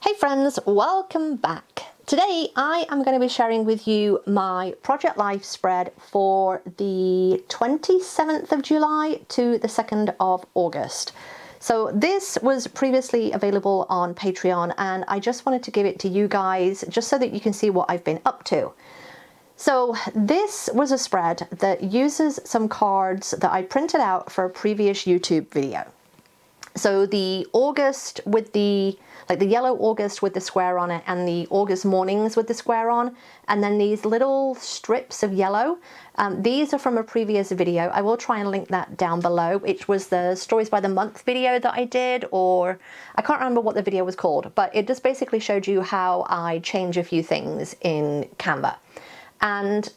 Hey friends, welcome back. Today I am going to be sharing with you my project life spread for the 27th of July to the 2nd of August. So this was previously available on Patreon and I just wanted to give it to you guys just so that you can see what I've been up to. So this was a spread that uses some cards that I printed out for a previous YouTube video. So the August with the yellow August with the square on it, and the August mornings with the square on, and then these little strips of yellow. These are from a previous video. I will try and link that down below. It was the Stories by the Month video that I did, or I can't remember what the video was called, but it just basically showed you how I change a few things in Canva. And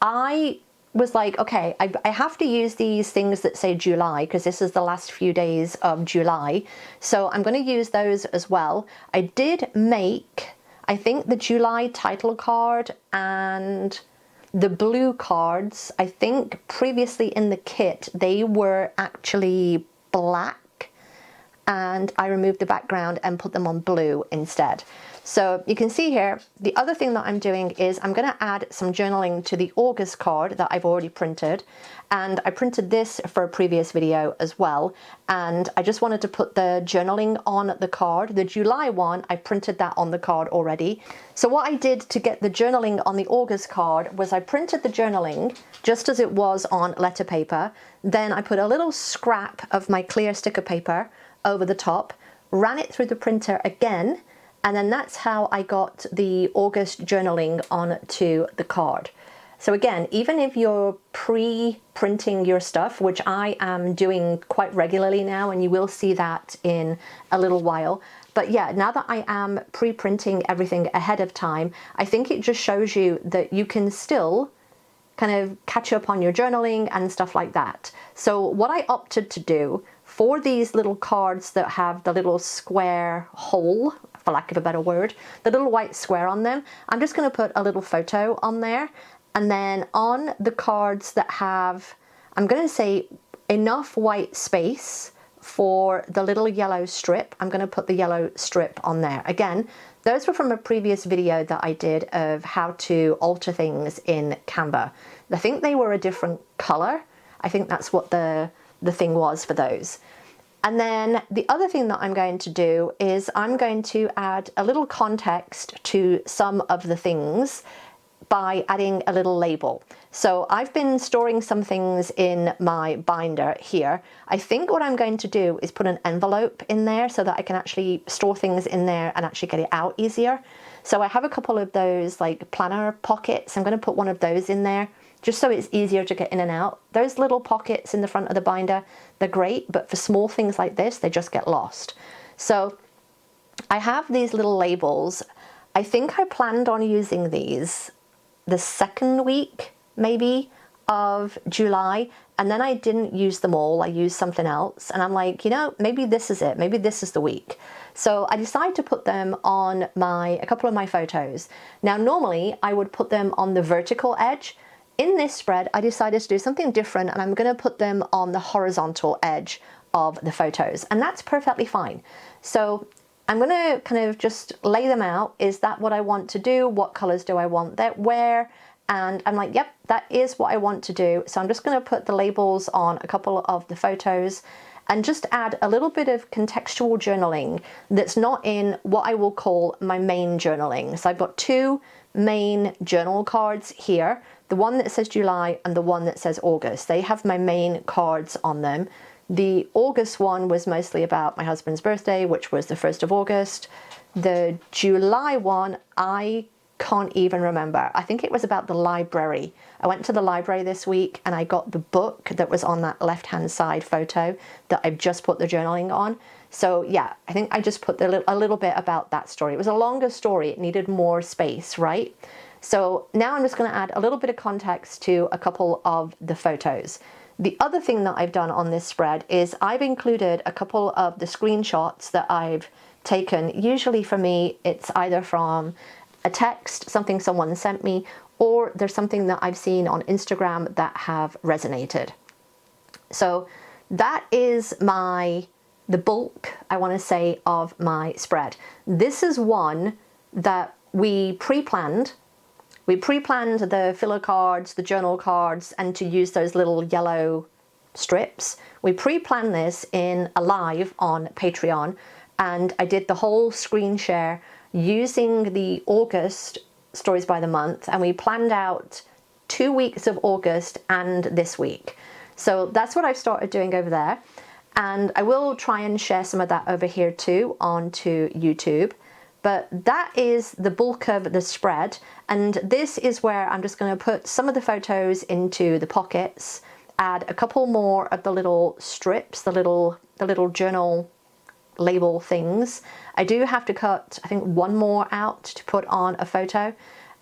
I was like, okay, I have to use these things that say July because this is the last few days of July. So I'm going to use those as well. I did make, I think, the July title card and the blue cards. I think previously in the kit, they were actually black and I removed the background and put them on blue instead. So you can see here, the other thing that I'm doing is I'm going to add some journaling to the August card that I've already printed. And I printed this for a previous video as well. And I just wanted to put the journaling on the card. The July one, I printed that on the card already. So what I did to get the journaling on the August card was I printed the journaling just as it was on letter paper. Then I put a little scrap of my clear sticker paper over the top, ran it through the printer again, and then that's how I got the August journaling onto the card. So again, even if you're pre-printing your stuff, which I am doing quite regularly now, and you will see that in a little while. But yeah, now that I am pre-printing everything ahead of time, I think it just shows you that you can still kind of catch up on your journaling and stuff like that. So what I opted to do for these little cards that have the little square hole, for lack of a better word, the little white square on them, I'm just going to put a little photo on there. And then on the cards that have, I'm going to say, enough white space for the little yellow strip, I'm going to put the yellow strip on there. Again, those were from a previous video that I did of how to alter things in Canva. I think they were a different color. I think that's what the thing was for those. And then the other thing that I'm going to do is I'm going to add a little context to some of the things by adding a little label. So I've been storing some things in my binder here. I think what I'm going to do is put an envelope in there so that I can actually store things in there and actually get it out easier. So I have a couple of those like planner pockets. I'm going to put one of those in there just so it's easier to get in and out. Those little pockets in the front of the binder, they're great, but for small things like this, they just get lost. So I have these little labels. I think I planned on using these the second week, maybe, of July, and then I didn't use them all. I used something else, and I'm like, you know, maybe this is it. Maybe this is the week. So I decided to put them on a couple of my photos. Now, normally I would put them on the vertical edge. In this spread, I decided to do something different, and I'm going to put them on the horizontal edge of the photos, and that's perfectly fine. So I'm going to kind of just lay them out. Is that what I want to do? What colors do I want that where? And I'm like, yep, that is what I want to do. So I'm just going to put the labels on a couple of the photos and just add a little bit of contextual journaling that's not in what I will call my main journaling. So I've got two main journal cards here, the one that says July and the one that says August. They have my main cards on them. The August one was mostly about my husband's birthday, which was the 1st of August. The July one, I can't even remember. I think it was about the library. I went to the library this week and I got the book that was on that left-hand side photo that I've just put the journaling on. So yeah, I think I just put a little bit about that story. It was a longer story. It needed more space, right? So now I'm just going to add a little bit of context to a couple of the photos. The other thing that I've done on this spread is I've included a couple of the screenshots that I've taken. Usually for me, it's either from a text, something someone sent me, or there's something that I've seen on Instagram that have resonated. So that is my the bulk, I want to say, of my spread. This is one that we pre-planned. We pre-planned the filler cards, the journal cards, and to use those little yellow strips. We pre-planned this in a live on Patreon, and I did the whole screen share using the August stories by the month, and we planned out 2 weeks of August and this week. So that's what I've started doing over there, and I will try and share some of that over here too onto YouTube. But that is the bulk of the spread, and this is where I'm just going to put some of the photos into the pockets, add a couple more of the little strips, the little journal label things. I do have to cut, I think, one more out to put on a photo.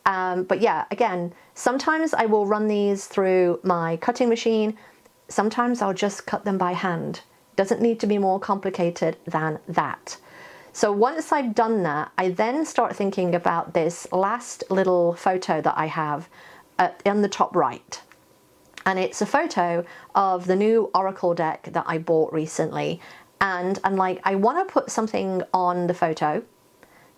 But yeah, again, sometimes I will run these through my cutting machine. Sometimes I'll just cut them by hand. Doesn't need to be more complicated than that. So once I've done that, I then start thinking about this last little photo that I have in the top right. And it's a photo of the new Oracle deck that I bought recently. And I'm like, I want to put something on the photo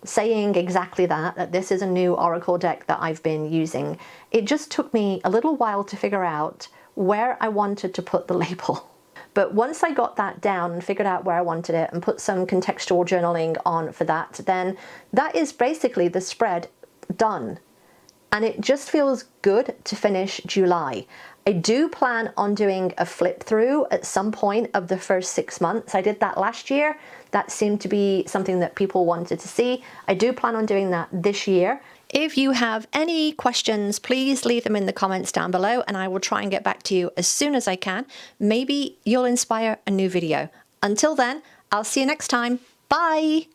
saying exactly that this is a new Oracle deck that I've been using. It just took me a little while to figure out where I wanted to put the label. But once I got that down and figured out where I wanted it and put some contextual journaling on for that, then that is basically the spread done. And it just feels good to finish July. I do plan on doing a flip through at some point of the first 6 months. I did that last year. That seemed to be something that people wanted to see. I do plan on doing that this year. If you have any questions, please leave them in the comments down below and I will try and get back to you as soon as I can. Maybe you'll inspire a new video. Until then, I'll see you next time. Bye!